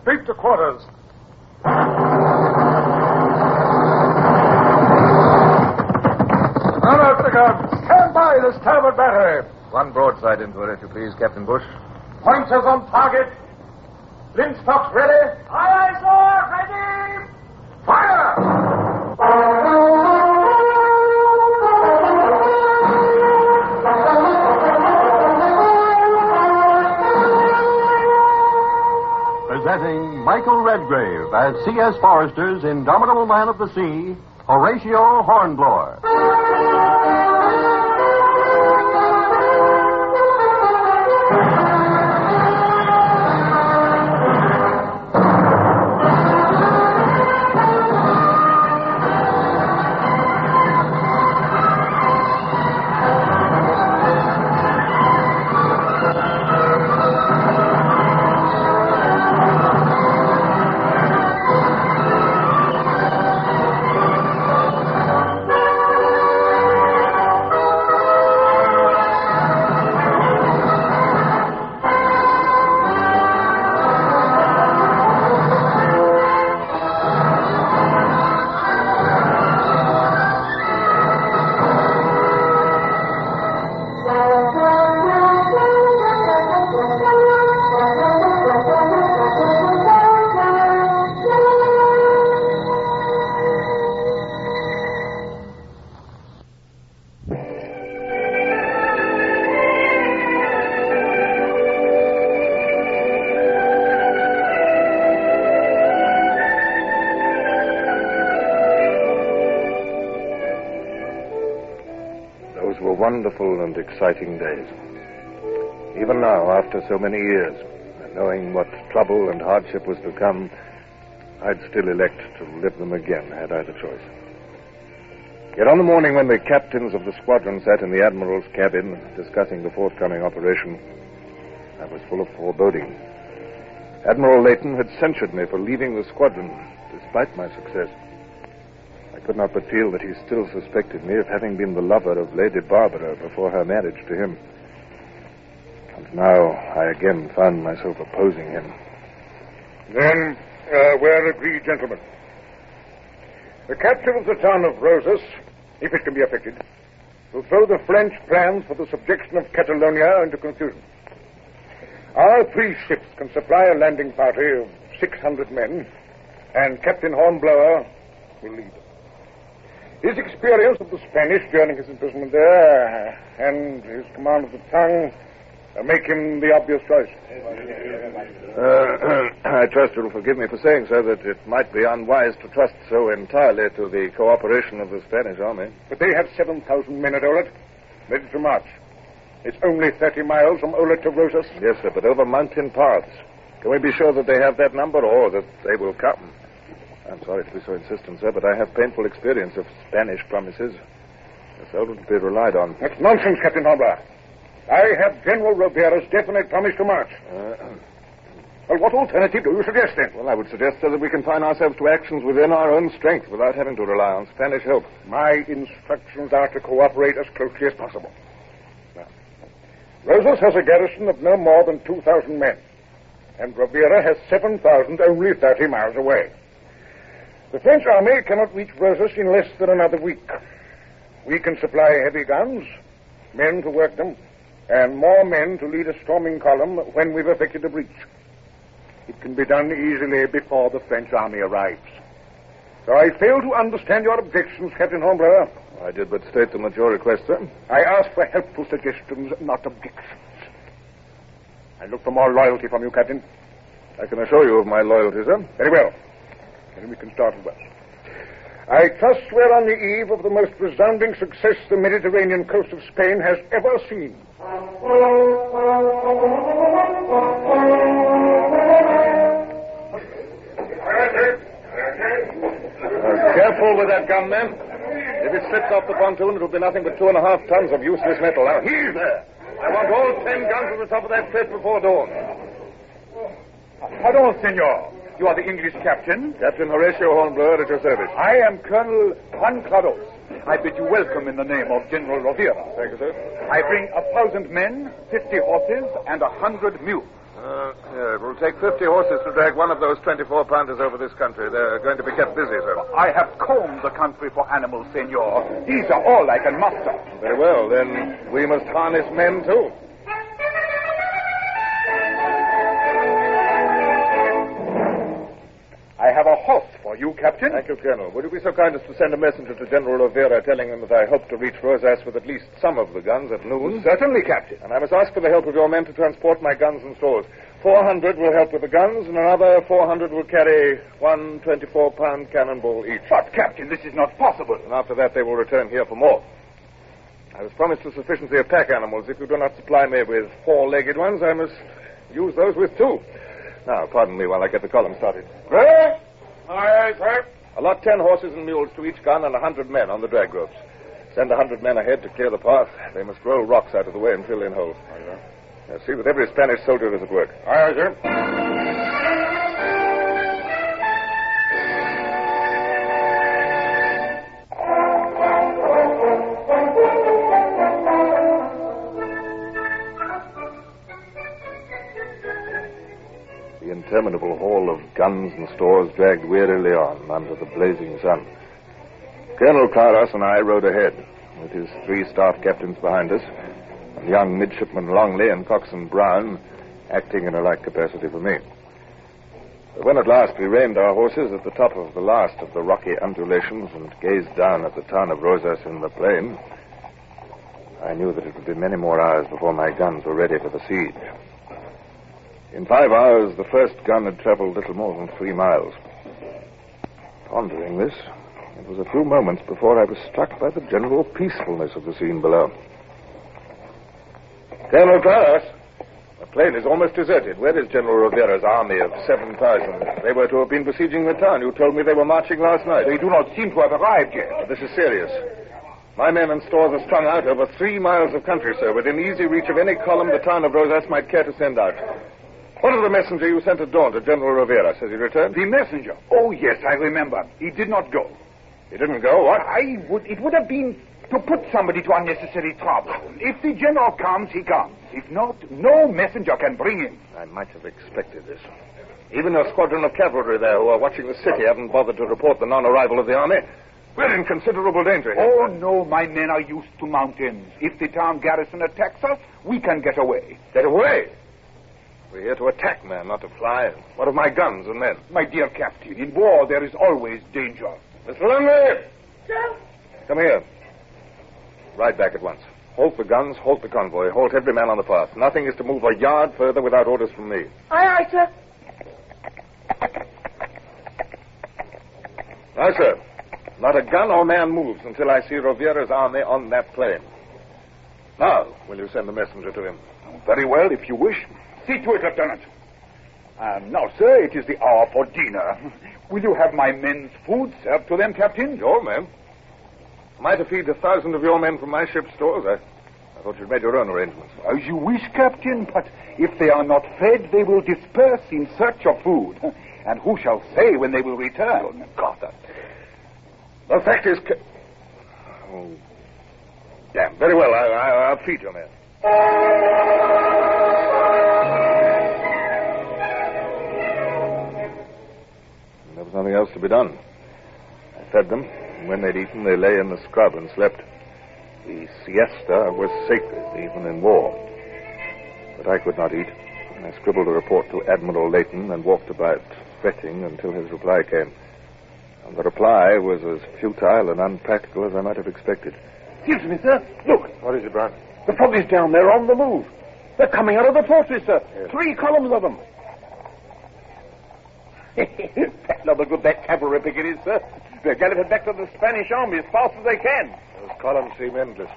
Sweep to quarters. On out the guns. Stand by the starboard battery. One broadside into her, if you please, Captain Bush. Pointers on target. Linstocks ready. Aye, aye, sir. Ready. Fire! Presenting Michael Redgrave as C.S. Forrester's indomitable man of the sea, Horatio Hornblower. Wonderful and exciting days. Even now, after so many years, and knowing what trouble and hardship was to come, I'd still elect to live them again, had I the choice. Yet on the morning when the captains of the squadron sat in the Admiral's cabin discussing the forthcoming operation, I was full of foreboding. Admiral Leighton had censured me for leaving the squadron, despite my success. I could not but feel that he still suspected me of having been the lover of Lady Barbara before her marriage to him. And now I again found myself opposing him. Then, we're agreed, gentlemen. The capture of the town of Rosas, if it can be effected, will throw the French plans for the subjection of Catalonia into confusion. Our 3 ships can supply a landing party of 600 men, and Captain Hornblower will lead them. His experience of the Spanish during his imprisonment there and his command of the tongue make him the obvious choice. I trust you'll forgive me for saying so that it might be unwise to trust so entirely to the cooperation of the Spanish army. But they have 7,000 men at Olet, ready to march. It's only 30 miles from Olet to Rosas. Yes, sir, but over mountain paths. Can we be sure that they have that number or that they will come? I'm sorry to be so insistent, sir, but I have painful experience of Spanish promises. They're seldom to be relied on. That's nonsense, Captain Hornblower. I have General Robiera's definite promise to march. Well, what alternative do you suggest, then? Well, I would suggest, sir, that we confine ourselves to actions within our own strength without having to rely on Spanish help. My instructions are to cooperate as closely as possible. Now, Rosas has a garrison of no more than 2,000 men, and Robiera has 7,000 only 30 miles away. The French army cannot reach Rosas in less than another week. We can supply heavy guns, men to work them, and more men to lead a storming column when we've effected a breach. It can be done easily before the French army arrives. So I fail to understand your objections, Captain Hornblower. I did but state them at your request, sir. I ask for helpful suggestions, not objections. I look for more loyalty from you, Captain. I can assure you of my loyalty, sir. Very well. Then we can start at once. I trust we're on the eve of the most resounding success the Mediterranean coast of Spain has ever seen. Careful with that gun, men. If it slips off the pontoon, it'll be nothing but 2.5 tons of useless metal. Now, heave there. I want all 10 guns at the top of that cliff before dawn. Pardon, senor. You are the English captain? Captain Horatio Hornblower at your service. I am Colonel Juan Carlos. I bid you welcome in the name of General Robiera. Thank you, sir. I bring 1,000 men, 50 horses, and 100 mules. Yeah, it will take 50 horses to drag one of those 24-pounders over this country. They're going to be kept busy, sir. I have combed the country for animals, senor. These are all I can muster. Very well, then we must harness men, too. I have a horse for you, Captain. Thank you, Colonel. Would you be so kind as to send a messenger to General Rivera telling him that I hope to reach Rosas with at least some of the guns at noon? Certainly, Captain. And I must ask for the help of your men to transport my guns and stores. 400 will help with the guns, and another 400 will carry one 24-pound cannonball each. But, Captain, this is not possible. And after that, they will return here for more. I was promised a sufficiency of pack animals. If you do not supply me with 4-legged ones, I must use those with 2. Now, pardon me while I get the column started. Sir? Aye, sir. Allot 10 horses and mules to each gun and 100 men on the drag ropes. Send 100 men ahead to clear the path. They must roll rocks out of the way and fill in holes. Now, see that every Spanish soldier is at work. Aye, sir. The interminable hall of guns and stores dragged wearily on under the blazing sun. Colonel Claras and I rode ahead, with his 3 staff captains behind us, and young midshipmen Longley and Coxswain Brown acting in a like capacity for me. But when at last we reined our horses at the top of the last of the rocky undulations and gazed down at the town of Rosas in the plain, I knew that it would be many more hours before my guns were ready for the siege. In 5 hours, the first gun had traveled little more than 3 miles. Pondering this, it was a few moments before I was struck by the general peacefulness of the scene below. Colonel Claras, the plain is almost deserted. Where is General Rivera's army of 7,000? They were to have been besieging the town. You told me they were marching last night. They do not seem to have arrived yet. This is serious. My men and stores are strung out over 3 miles of country, sir, within easy reach of any column the town of Rosas might care to send out. What of the messenger you sent at dawn to General Rivera? Has he returned? The messenger? Oh, yes, I remember. He did not go. He didn't go? What? It would have been to put somebody to unnecessary trouble. If the general comes, he comes. If not, no messenger can bring him. I might have expected this. Even your squadron of cavalry there who are watching the city haven't bothered to report the non-arrival of the army. We're in considerable danger here. Oh, no, my men are used to mountains. If the town garrison attacks us, we can get away. Get away? We're here to attack, man, not to fly. What of my guns and men? My dear Captain, in war there is always danger. Mr. Longley! Sir? Come here. Ride back at once. Halt the guns, halt the convoy, halt every man on the path. Nothing is to move a yard further without orders from me. Aye, sir. Now, sir, not a gun or man moves until I see Rivera's army on that plain. Now, will you send a messenger to him? Very well, if you wish. See to it, Lieutenant. Now, sir, it is the hour for dinner. Will you have my men's food served to them, Captain? Your men? Am I to feed 1,000 of your men from my ship's stores? I thought you'd made your own arrangements. As you wish, Captain, but if they are not fed, they will disperse in search of food. And who shall say when they will return? God, the fact is... Oh, damn. Very well, I'll feed your men. There was nothing else to be done. I fed them, and when they'd eaten, they lay in the scrub and slept. The siesta was sacred, even in war. But I could not eat, and I scribbled a report to Admiral Leighton and walked about, fretting until his reply came. And the reply was as futile and unpractical as I might have expected. Excuse me, sir. Look. What is it, Brown? The fog is down there on the move. They're coming out of the fortress, sir. Yes. 3 columns of them. Another good that cavalry picket is, sir. They're galloping back to the Spanish army as fast as they can. Those columns seem endless.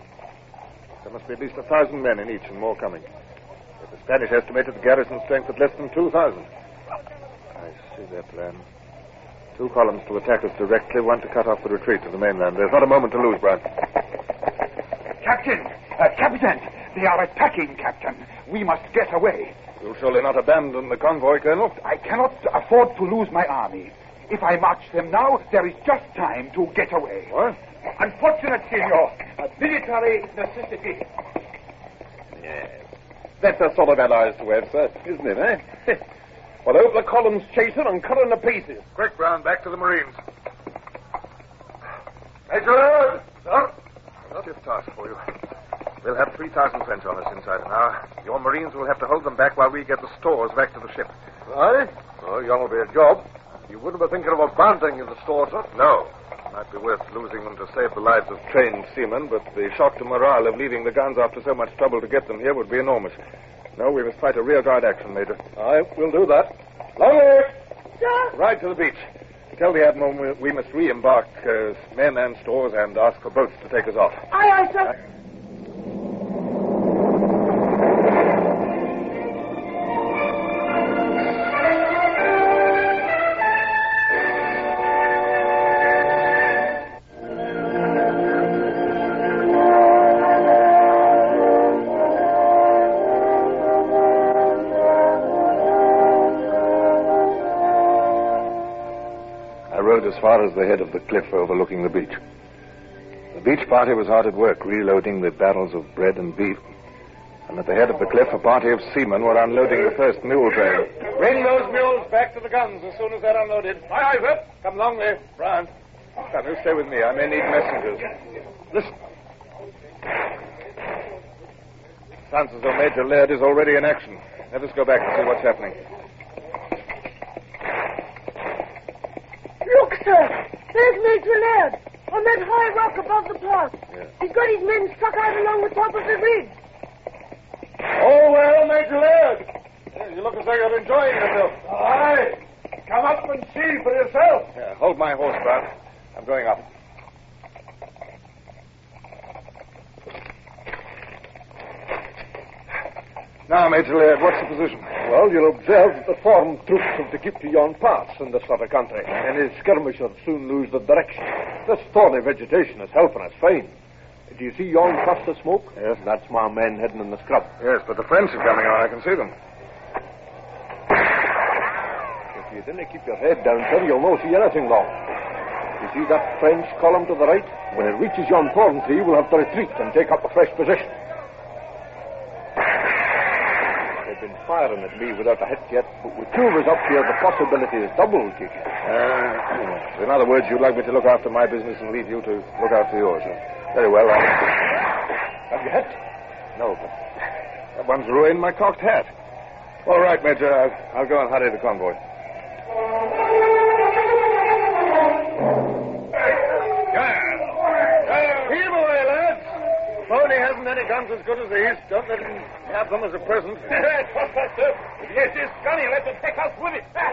There must be at least 1,000 men in each and more coming. But the Spanish estimated the garrison strength at less than 2,000. I see their plan. 2 columns to attack us directly, 1 to cut off the retreat to the mainland. There's not a moment to lose, Brown. Captain! Captain! They are attacking, Captain. We must get away. You'll surely not abandon the convoy, Colonel? I cannot afford to lose my army. If I march them now, there is just time to get away. What? Unfortunate, senor. A military necessity. Yes. That's the sort of allies to have, sir, isn't it, eh? Well, I hope the columns chase it and cut it into pieces. Quick, Brown, back to the Marines. Major! Sir? A stiff task for you. We'll have 3,000 French on us inside an hour. Your Marines will have to hold them back while we get the stores back to the ship. Aye? Oh, you'll be a job. You wouldn't be thinking of abandoning the stores, sir? No. It might be worth losing them to save the lives of trained seamen, but the shock to morale of leaving the guns after so much trouble to get them here would be enormous. No, we must fight a rearguard action, Major. Aye, we'll do that. Longley! Sir? Ride to the beach. Tell the Admiral we must re-embark men and stores and ask for boats to take us off. Aye, aye, sir. As far as the head of the cliff overlooking the beach. The beach party was hard at work reloading the barrels of bread and beef. And at the head of the cliff, a party of seamen were unloading the first mule train. Bring those mules back to the guns as soon as they're unloaded. Aye, aye, sir. Come along there. Brown, come, you stay with me. I may need messengers. Listen. Sounds as though Major Laird is already in action. Let us go back and see what's happening. Look, sir. There's Major Laird on that high rock above the pass. Yes. He's got his men stuck out along the top of the ridge. Oh, well, Major Laird. You look as though you're enjoying yourself. Aye. Come up and see for yourself. Yeah, hold my horse, Brown. I'm going up. Now, Major Laird, what's the position? Well, you'll observe that the foreign troops have to keep to yon paths in this sort of country. Any skirmishers soon lose the direction. This thorny vegetation is helping us fine. Do you see yon cluster of smoke? Yes. That's my men heading in the scrub. Yes, but the French are coming on. I can see them. If you didn't keep your head down, sir, you'll not see anything long. You see that French column to the right? When it reaches yon thorn tree, we'll have to retreat and take up a fresh position. They've been firing at me without a hit yet, but with two of us up here, the possibility is doubled, Chief. In other words, you'd like me to look after my business and leave you to look after yours. Very well. Have you hit? No, but that one's ruined my cocked hat. All right, Major. I'll go and hurry the convoy. Heave away, lads. Pony hasn't any guns as good as these. Don't let him have them as a present. Yes, it's gunny. Let us take us with it. Look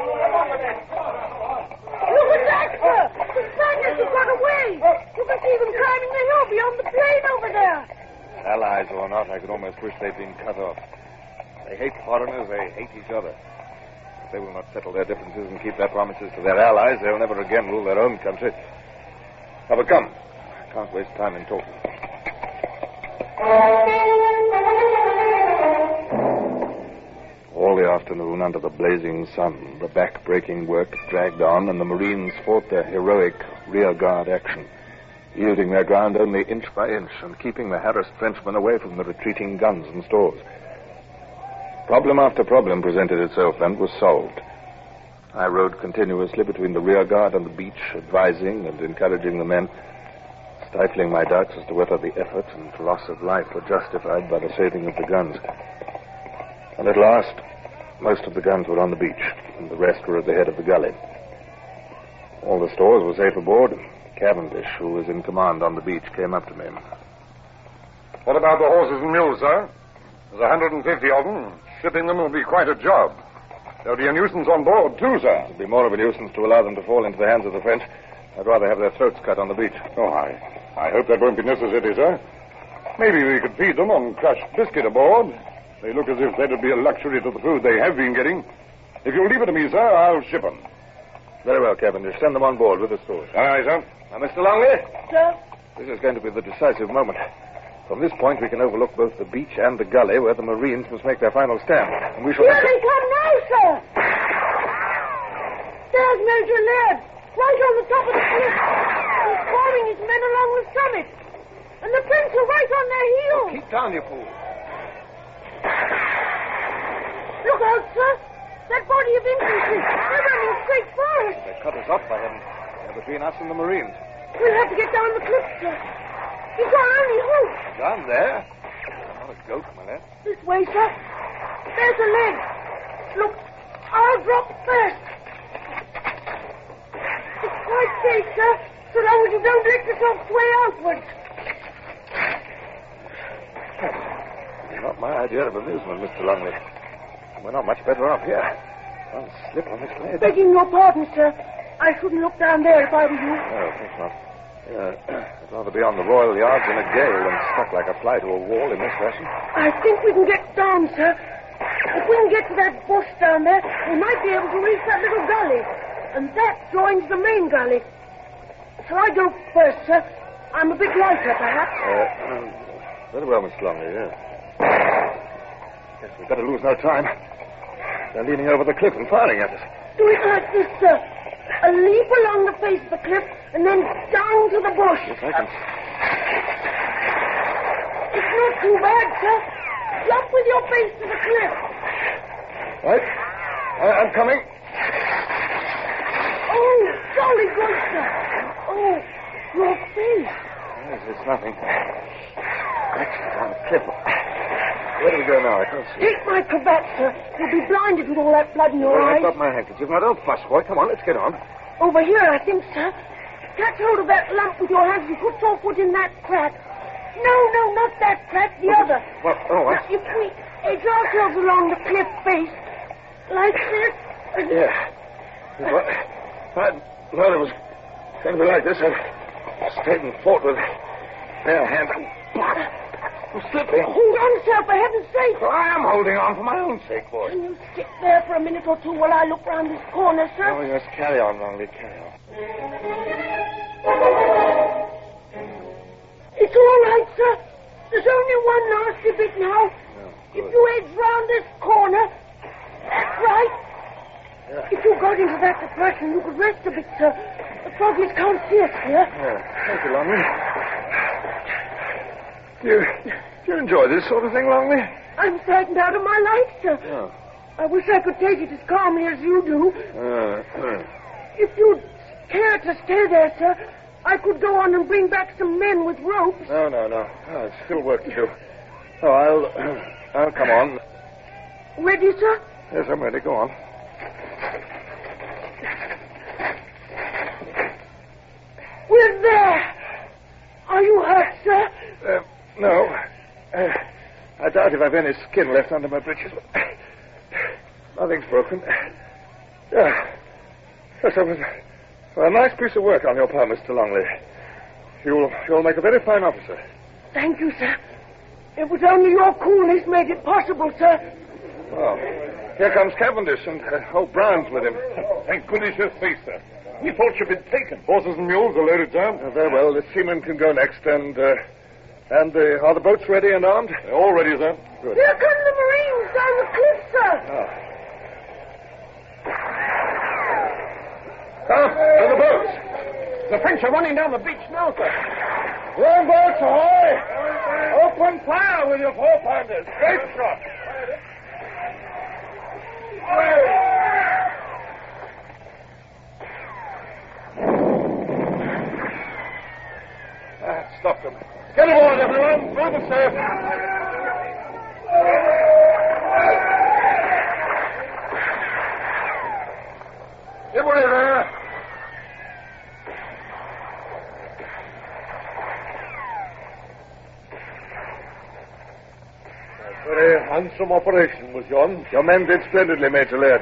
at that, sir. The Spaniards have got away. You can see them climbing the hill beyond the plain over there. Allies or not, I could almost wish they'd been cut off. They hate foreigners. They hate each other. If they will not settle their differences and keep their promises to their allies, they'll never again rule their own country. Now, but come. I can't waste time in talking. All the afternoon, under the blazing sun, the back-breaking work dragged on, and the Marines fought their heroic rearguard action, yielding their ground only inch by inch and keeping the harassed Frenchmen away from the retreating guns and stores. Problem after problem presented itself and was solved. I rode continuously between the rearguard and the beach, advising and encouraging the men, stifling my doubts as to whether the effort and loss of life were justified by the saving of the guns. And at last, most of the guns were on the beach, and the rest were at the head of the gully. All the stores were safe aboard. Cavendish, who was in command on the beach, came up to me. What about the horses and mules, sir? There's 150 of them. Shipping them will be quite a job. There'll be a nuisance on board, too, sir. It'll be more of a nuisance to allow them to fall into the hands of the French. I'd rather have their throats cut on the beach. Oh, I hope that won't be necessary, sir. Maybe we could feed them on crushed biscuit aboard. They look as if that'd be a luxury to the food they have been getting. If you'll leave it to me, sir, I'll ship them. Very well, Cavendish. Send them on board with the stores. Aye, sir. Now, Mr. Longley, Sir? this is going to be the decisive moment. From this point, we can overlook both the beach and the gully, where the Marines must make their final stand. And we shall... Here they come now, sir. There's Major Laird, right on the top of the cliff. He's forming his men along the summit. And the French are right on their heels. Keep down, you fool. out, sir. That body of infantry. They're running straight for us. They cut us off by them. They're between us and the Marines. We'll have to get down the cliff, sir. It's our only hope. Down there? Not a goat, my lad. This way, sir. There's a leg. Look, I'll drop first. It's quite safe, sir, so long as you don't let yourself sway outwards. Not my idea of amusement, Mr. Longley. We're not much better off here. One slip on this ledge. Begging your pardon, sir. I shouldn't look down there if I were you. No, of course not. I'd rather be on the Royal Yards in a gale than stuck like a fly to a wall in this fashion. I think we can get down, sir. If we can get to that bush down there, we might be able to reach that little gully. And that joins the main gully. Shall I go first, sir? I'm a bit lighter, perhaps. Very well, Mr. Longley, yes. Yes, we'd better lose no time. They're leaning over the cliff and firing at us. Do it like this, sir. A leap along the face of the cliff and then down to the bush. Yes, I can. It's not too bad, sir. Jump with your face to the cliff. Right. I'm coming. Oh, jolly good, sir. Oh, your face. Yes, it's nothing. Actually, on the cliff. Where do we go now? I can't see. Take my cravat, sir. You'll be blinded with all that blood in your eyes. I've got my handkerchief. Now, don't fuss, boy. Come on, let's get on. Over here, I think, sir. Catch hold of that lump with your hands and put your foot in that crack. No, not that crack, the other. What? Oh, what? Now, if we edge ourselves along the cliff face, like this... Yeah. Well, it was going to be like this. I stayed and fought with bare hands. I'm slipping. Hold on, sir, for heaven's sake. Well, I am holding on for my own sake, boy. Can you sit there for a minute or two while I look round this corner, sir? Oh, yes, carry on, Longley, carry on. It's all right, sir. There's only one nasty bit now. Oh, if you edge round this corner, that's right. Yeah. If you got into that depression, you could rest a bit, sir. The froggies can't see us here. Yeah, thank you, Longley. Do you enjoy this sort of thing, Longley? I'm frightened out of my life, sir. Oh. I wish I could take it as calmly as you do. If you'd care to stay there, sir, I could go on and bring back some men with ropes. No. There's still work to do. Oh, I'll come on. Ready, sir? Yes, I'm ready. Go on. We're there. Are you hurt, sir? No. I doubt if I've any skin left under my breeches. Nothing's broken. Yeah. Yes, that was a nice piece of work on your part, Mr. Longley. You'll make a very fine officer. Thank you, sir. It was only your coolness made it possible, sir. Oh, here comes Cavendish, and old Brown's with him. Thank goodness you're safe, sir. We thought you'd been taken. Horses and mules are loaded down. Very well. The seamen can go next, and are the boats ready and armed? They're all ready, sir. Good. Here come the Marines down the cliff, sir. Oh. To the boats. The French are running down the beach now, sir. Longboats, ahoy! Open fire with your four-pounders. Great shot. Stop them. Get aboard, everyone. Move the safe. Get away there. Very handsome operation, was yon. Your men did splendidly, Major Laird.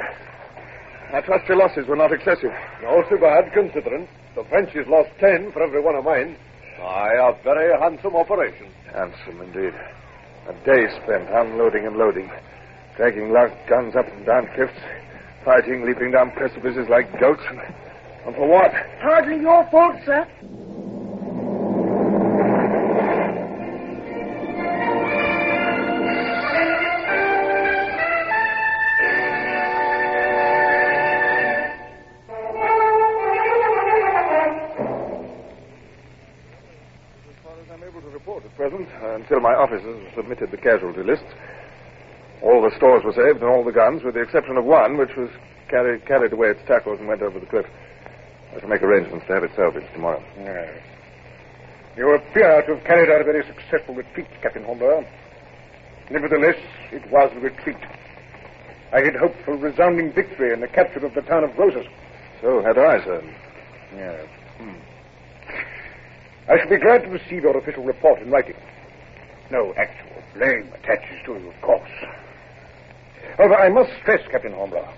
I trust your losses were not excessive. No so bad, considering. The Frenchies lost 10 for every one of mine. Aye, a very handsome operation. Handsome, indeed. A day spent unloading and loading, dragging large guns up and down cliffs, fighting, leaping down precipices like goats, and for what? Hardly your fault, sir. Until my officers have submitted the casualty lists. All the stores were saved and all the guns, with the exception of one, which was carried away its tackles and went over the cliff. I shall make arrangements to have it salvaged tomorrow. Yes. You appear to have carried out a very successful retreat, Captain Hornblower. Nevertheless, it was a retreat. I had hoped for a resounding victory in the capture of the town of Roses. So had I, sir. Yes. I shall be glad to receive your official report in writing. No actual blame attaches to you, of course. However, I must stress, Captain Hornblower,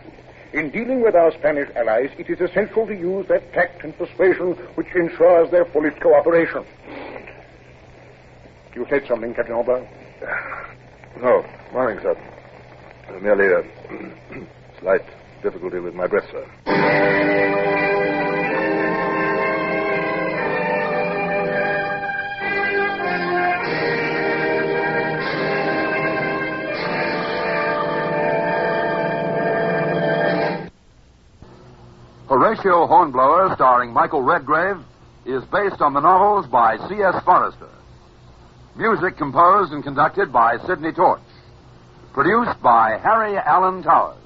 in dealing with our Spanish allies, it is essential to use that tact and persuasion which ensures their fullest cooperation. You said something, Captain Hornblower? No, morning, sir. Merely a slight difficulty with my breath, sir. Horatio Hornblower, starring Michael Redgrave, is based on the novels by C.S. Forrester. Music composed and conducted by Sidney Torch. Produced by Harry Allen Towers.